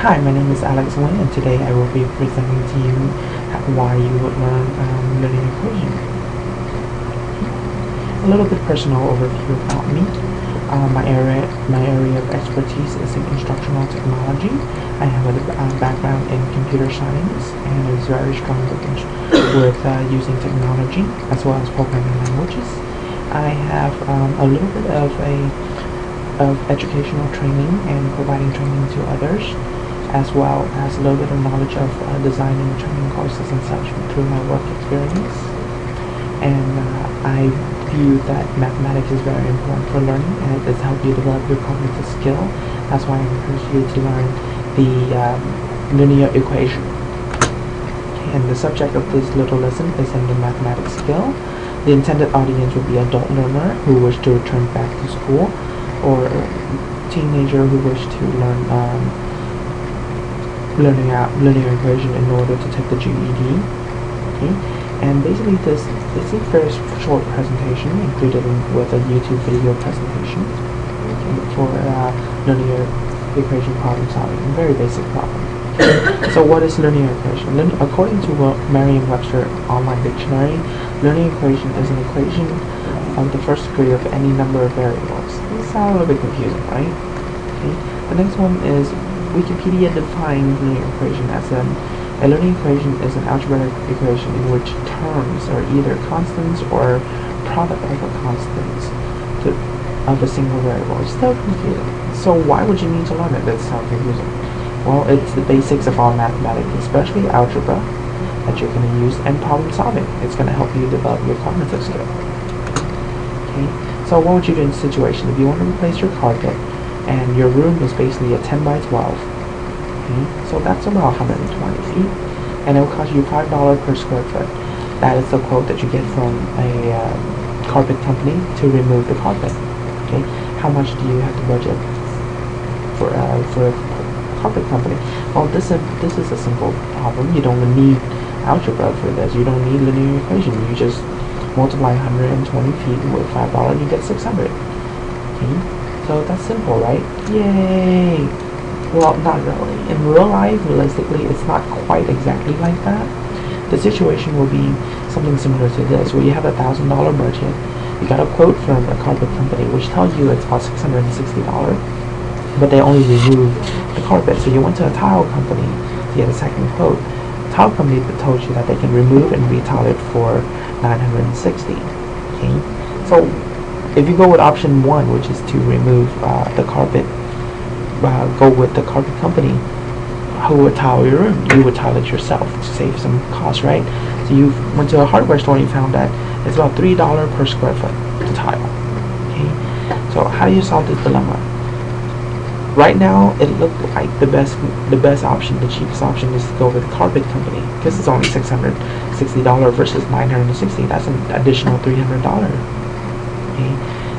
Hi, my name is Alex Wynn, and today I will be presenting to you why you would learn linear equation. A little bit personal overview about me. My area of expertise is in instructional technology. I have a background in computer science and is very strong with using technology as well as programming languages. I have a little bit of educational training and providing training to others, as well as a little bit of knowledge of designing training courses and such through my work experience. And I view that mathematics is very important for learning, and it does help you develop your cognitive skill. That's why I encourage you to learn the linear equation. And the subject of this little lesson is in the mathematics skill. The intended audience would be adult learner who wish to return back to school, or a teenager who wish to learn learning out linear equation in order to take the GED. Okay, and basically this is a very short presentation included with a YouTube video presentation, okay, for linear equation problem solving, a very basic problem. So what is linear equation? According to Merriam-Webster Online Dictionary, linear equation is an equation of the first degree of any number of variables. This sounds a little bit confusing, right? Okay. The next one is Wikipedia defines linear equation as a linear equation is an algebraic equation in which terms are either constants or product of a constants of a single variable. It's still confusing. So why would you need to learn it? That sounds confusing. Well, it's the basics of all mathematics, especially algebra, that you're going to use, and problem solving. It's going to help you develop your cognitive skill. Okay. So what would you do in this situation? If you want to replace your carpet, and your room is basically a 10 by 12, okay, so that's about 120 feet, and it will cost you $5 per square foot. That is the quote that you get from a carpet company to remove the carpet. Okay, how much do you have to budget for a carpet company? Well, this is a simple problem. You don't need algebra for this. You don't need linear equation. You just multiply 120 feet with $5, you get 600. Okay. So that's simple, right? Yay! Well, not really. In real life, realistically, it's not quite exactly like that. The situation will be something similar to this, where you have a $1,000 budget. You got a quote from a carpet company, which tells you it's about $660, but they only remove the carpet. So you went to a tile company to get a second quote. Tile company told you that they can remove and retile it for $960. Okay, so if you go with option 1, which is to remove the carpet, go with the carpet company who would tile your room. You would tile it yourself to save some cost, right? So you went to a hardware store and you found that it's about $3 per square foot to tile. Okay, so how do you solve this dilemma? Right now, it looked like the best option, the cheapest option, is to go with the carpet company, because it's only $660 versus $960. That's an additional $300.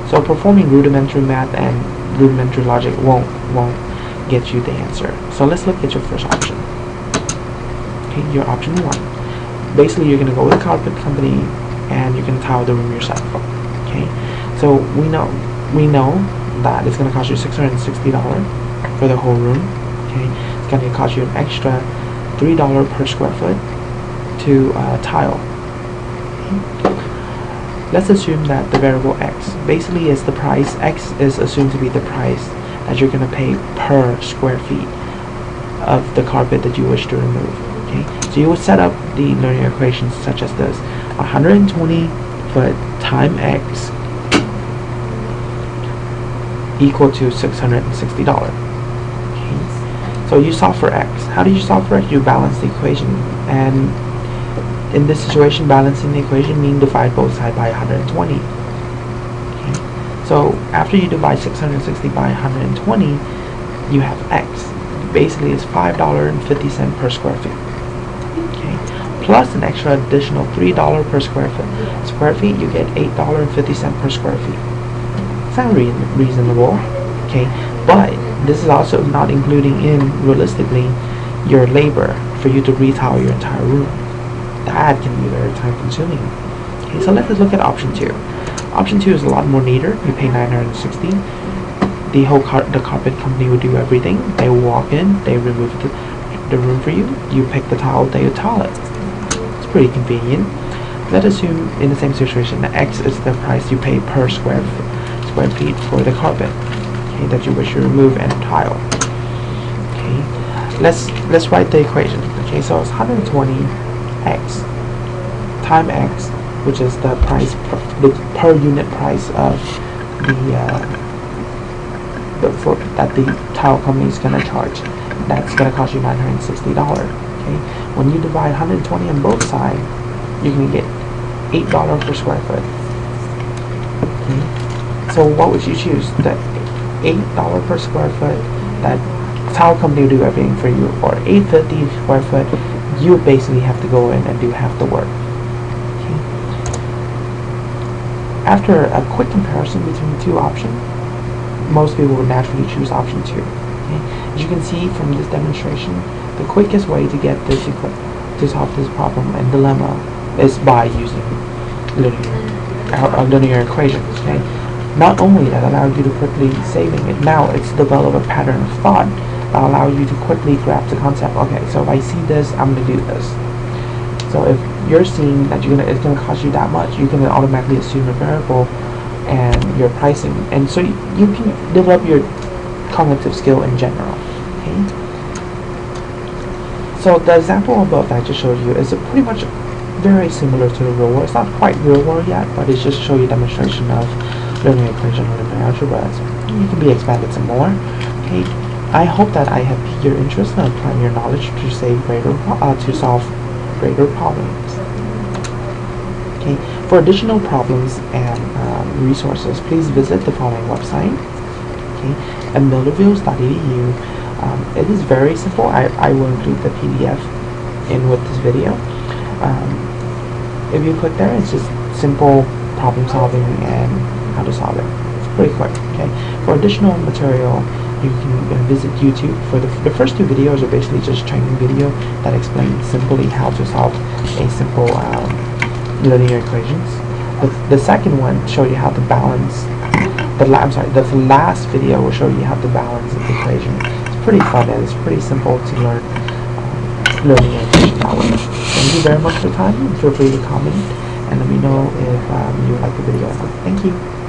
So performing rudimentary math and rudimentary logic won't get you the answer. So let's look at your first option. Okay, your option 1. Basically, you're going to go with a carpet company and you can tile the room yourself. Okay, so we know that it's going to cost you $660 for the whole room. Okay, it's going to cost you an extra $3 per square foot to tile. Let's assume that the variable x basically is the price. X is assumed to be the price that you're going to pay per square feet of the carpet that you wish to remove. Okay, so you would set up the linear equations such as this: 120 foot times x equal to $660. Okay, so you solve for x. How do you solve for x? You balance the equation, and in this situation, balancing the equation means divide both sides by 120. Okay. So after you divide 660 by 120, you have x. Basically, it's $5.50 per square feet. Okay. Plus an extra additional $3 per square feet. You get $8.50 per square feet. Sounds reasonable. Okay. But this is also not including in, realistically, your labor for you to retile your entire room. That can be very time consuming. Okay, so let's look at option 2. Option 2 is a lot more neater. You pay $960. the carpet company will do everything. They will walk in, they remove the room for you. You pick the tile, they will tile it. It's pretty convenient. Let's assume in the same situation that X is the price you pay per square feet for the carpet, okay, that you wish to remove and tile. Okay, let's write the equation. Okay, so it's 120 X time X, which is the price the per unit price of that the tile company is gonna charge. That's gonna cost you $960. Okay, when you divide 120 on both sides, you can get $8 per square foot. Okay, so what would you choose? The $8 per square foot that tile company will do everything for you, or $8.50 square foot you basically have to go in and do half the work. Okay. After a quick comparison between the two options, most people would naturally choose option 2. Okay. As you can see from this demonstration, the quickest way to get this to solve this problem and dilemma is by using linear equations. Okay. Not only that allows you to quickly saving it, now it's developed a pattern of thought that allows you to quickly grasp the concept. Okay, so if I see this, I'm gonna do this. So if you're seeing that it's gonna cost you that much, you can automatically assume a variable and your pricing, and so you can develop your cognitive skill in general. Okay. So the example above that I just showed you is pretty much very similar to the real world. It's not quite real world yet, but it's just show you a demonstration of linear equation or linear algebra. You can be expanded some more. Okay. I hope that I have piqued your interest in applying your knowledge to solve greater problems. Okay. For additional problems and resources, please visit the following website. Okay. At millervilles.edu. It is very simple. I will include the PDF in with this video. If you click there, it's just simple problem solving and how to solve it. It's pretty quick. Okay. For additional material, you can visit YouTube. For the first 2 videos are basically just training video that explains simply how to solve a simple linear equations. The second one show you how to balance. The last video will show you how to balance the equation. It's pretty fun and it's pretty simple to learn linear equation that way. Thank you very much for your time. Feel free to comment and let me know if you like the video. Thank you.